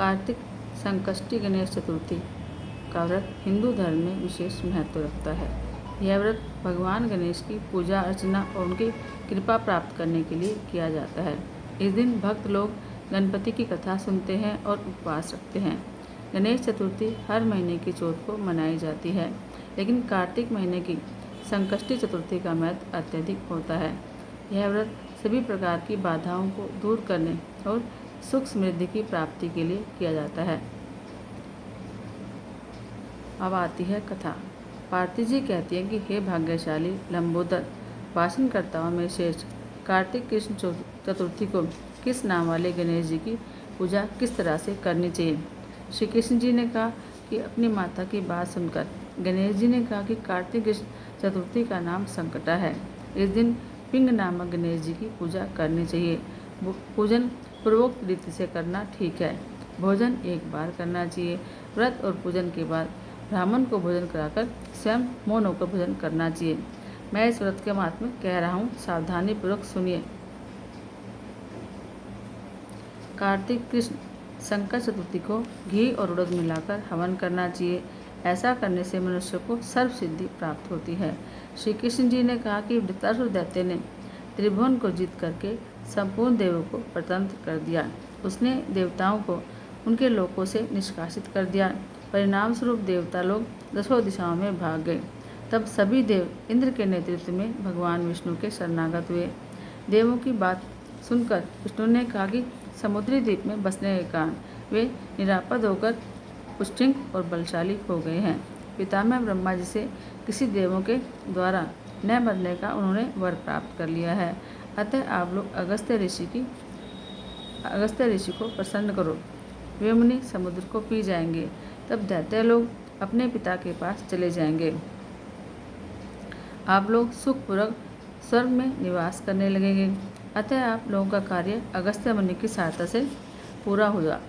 कार्तिक संकष्टी गणेश चतुर्थी का व्रत हिंदू धर्म में विशेष महत्व रखता है। यह व्रत भगवान गणेश की पूजा अर्चना और उनकी कृपा प्राप्त करने के लिए किया जाता है। इस दिन भक्त लोग गणपति की कथा सुनते हैं और उपवास रखते हैं। गणेश चतुर्थी हर महीने की चौथ को मनाई जाती है, लेकिन कार्तिक महीने की संकष्टी चतुर्थी का महत्व अत्यधिक होता है। यह व्रत सभी प्रकार की बाधाओं को दूर करने और सुख समृद्धि की प्राप्ति के लिए किया जाता है। अब आती है कथा। पार्वती जी कहती हैं कि हे भाग्यशाली लंबोदर, वासनकर्ताओं में श्रेष्ठ कार्तिक कृष्ण चतुर्थी को किस नाम वाले गणेश जी की पूजा किस तरह से करनी चाहिए। श्री कृष्ण जी ने कहा कि अपनी माता की बात सुनकर गणेश जी ने कहा कि कार्तिक कृष्ण चतुर्थी का नाम संकटा है। इस दिन पिंग नामक गणेश जी की पूजा करनी चाहिए। पूजन पूर्वोक्त रीति से करना ठीक है। भोजन एक बार करना चाहिए। व्रत और पूजन के बाद ब्राह्मण को भोजन कराकर स्वयं मौन होकर भोजन करना चाहिए। मैं इस व्रत के महात्म्य कह रहा हूँ, सावधानी पूर्वक सुनिए। कार्तिक कृष्ण संकट चतुर्थी को घी और उड़द मिलाकर हवन करना चाहिए। ऐसा करने से मनुष्य को सर्व सिद्धि प्राप्त होती है। श्री कृष्ण जी ने कहा कि वृत्रासुर दैत्य ने त्रिभुवन को जीत करके संपूर्ण देवों को प्रतंत्र कर दिया। उसने देवताओं को उनके लोकों से निष्कासित कर दिया। परिणाम स्वरूप देवता लोग दसों दिशाओं में भाग गए। तब सभी देव इंद्र के नेतृत्व में भगवान विष्णु के शरणागत हुए। देवों की बात सुनकर विष्णु ने कहा कि समुद्री द्वीप में बसने के कारण वे निरापद होकर पुष्टिंग और बलशाली हो गए हैं। पितामह ब्रह्मा जी से किसी देवों के द्वारा न मरने का उन्होंने वर प्राप्त कर लिया है। अतः आप लोग अगस्त्य ऋषि को प्रसन्न करो। वे मुनि समुद्र को पी जाएंगे। तब दैत्य लोग अपने पिता के पास चले जाएंगे। आप लोग सुखपूर्वक स्वर्ग में निवास करने लगेंगे। अतः आप लोगों का कार्य अगस्त्य मुनि की सहायता से पूरा होगा।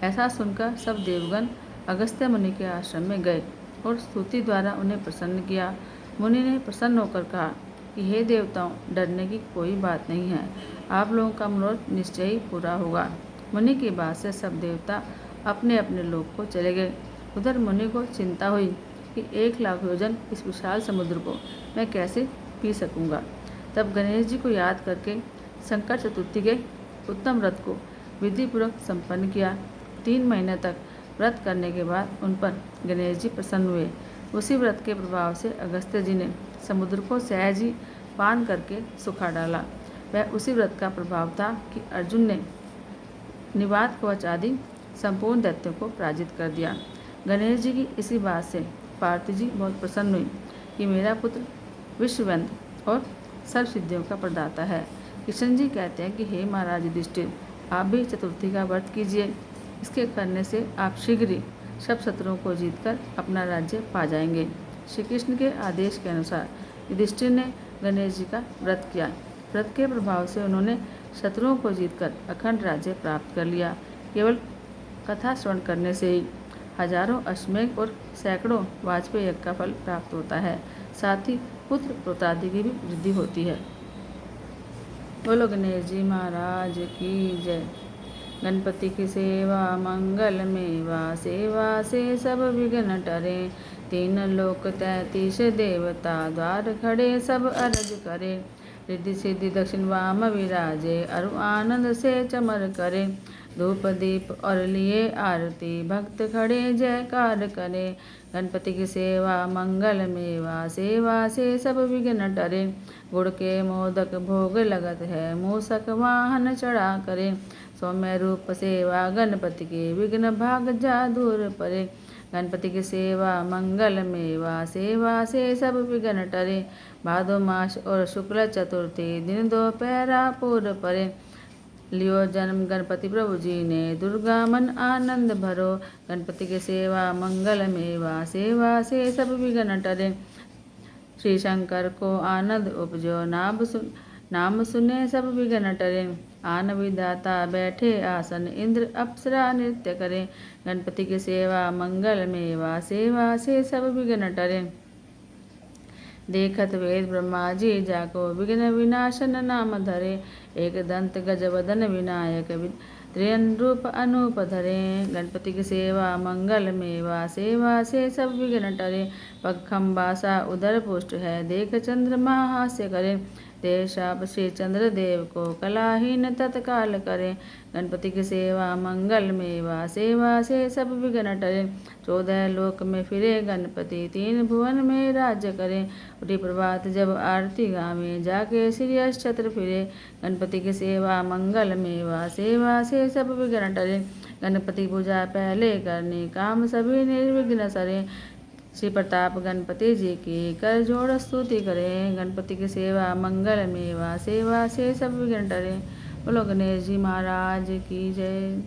ऐसा सुनकर सब देवगण अगस्त्य मुनि के आश्रम में गए और स्तुति द्वारा उन्हें प्रसन्न किया। मुनि ने प्रसन्न होकर कहा कि हे देवताओं, डरने की कोई बात नहीं है। आप लोगों का मनोरथ निश्चय ही पूरा होगा। मुनि की बात से सब देवता अपने अपने लोक को चले गए। उधर मुनि को चिंता हुई कि 1,00,000 योजन इस विशाल समुद्र को मैं कैसे पी सकूंगा। तब गणेश जी को याद करके संकट चतुर्थी के उत्तम व्रत को विधिपूर्वक संपन्न किया। 3 महीने तक व्रत करने के बाद उन पर गणेश जी प्रसन्न हुए। उसी व्रत के प्रभाव से अगस्त्य जी ने समुद्र को सहज ही पान करके सुखा डाला। वह उसी व्रत का प्रभाव था कि अर्जुन ने निवात कवच आदि संपूर्ण दैत्यों को पराजित कर दिया। गणेश जी की इसी बात से पार्वती जी बहुत प्रसन्न हुई कि मेरा पुत्र विश्ववंद और सर्व सिद्धियों का प्रदाता है। कृष्ण जी कहते हैं कि हे महाराज युधिष्ठिर, आप भी चतुर्थी का व्रत कीजिए। इसके करने से आप शीघ्र ही सब शत्रुओं को जीतकर अपना राज्य पा जाएंगे। श्री कृष्ण के आदेश के अनुसार युधिष्ठिर ने गणेश जी का व्रत किया। व्रत के प्रभाव से उन्होंने शत्रुओं को जीतकर अखंड राज्य प्राप्त कर लिया। केवल कथा श्रवण करने से ही हजारों अश्वमेध और सैकड़ों वाजपेयी यज्ञ का फल प्राप्त होता है। साथ ही पुत्र पुत्रादि की भी वृद्धि होती है। बोलो गणेश जी महाराज की जय। गणपति की सेवा मंगल मेवा, सेवा से सब विघ्न टरे। 3 लोक 33 देवता, द्वार खड़े सब अरज करे। रिद्धि सिद्धि दक्षिण वाम विराजे, अरु आनंद से चमर करे। धूप दीप और लिए आरती, भक्त खड़े जयकार करे। गणपति की सेवा मंगल मेवा, सेवा से सब विघ्न टरे। गुड़ के मोदक भोग लगत है, मूषक वाहन चढ़ा करे। सौम्य रूप सेवा गणपति के, विघ्न भाग जा दूर परे। गणपति की सेवा मंगल मेवा, सेवा से सब विघ्न टरे। भादो मास और शुक्ल चतुर्थी, दिन दोपहरा पूर परे। लियो जन्म गणपति प्रभु जी ने, दुर्गा मन आनंद भरो। गणपति की सेवा मंगल मेवा, सेवा से सब विघ्न टरे। श्री शंकर को आनंद उपजो, नाम सुने सब विघ्न टरे। आन विधाता बैठे आसन, इंद्र अप्सरा नृत्य करे। गणपति की सेवा मंगल मेवा, सेवा से सब विघ्न टरे। देखत वेद ब्रह्मा जी जाको, विघ्न विनाशन नाम धरे। एक दंत गजवदन विनायक, त्रियन रूप अनूप धरे। गणपति की सेवा मंगल मेवा, सेवा से सब विघ्न टरे। पग खम्बासा उदर पुष्ट है, देख चंद्रमा हास्य करे। देव शाप श्री चंद्र देव को, कलाहीन तत्काल करे। गणपति की सेवा मंगल मेवा, सेवा से सब विघ्न टरे। 14 लोक में फिरे गणपति, 3 भुवन में राज्य करे। उठी प्रभात जब आरती गावे, जाके श्री अक्षत्र फिरे। गणपति की सेवा मंगल मेवा, सेवा से सब विघ्न टरे। गणपति पूजा पहले करनी, काम सभी निर्विघ्न सरे। श्री प्रताप गणपति जी की कर जोड़ स्तुति करें। गणपति की सेवा मंगल मेवा, सेवा से सब विघ्न टरे। बोलो गणेश जी महाराज की जय।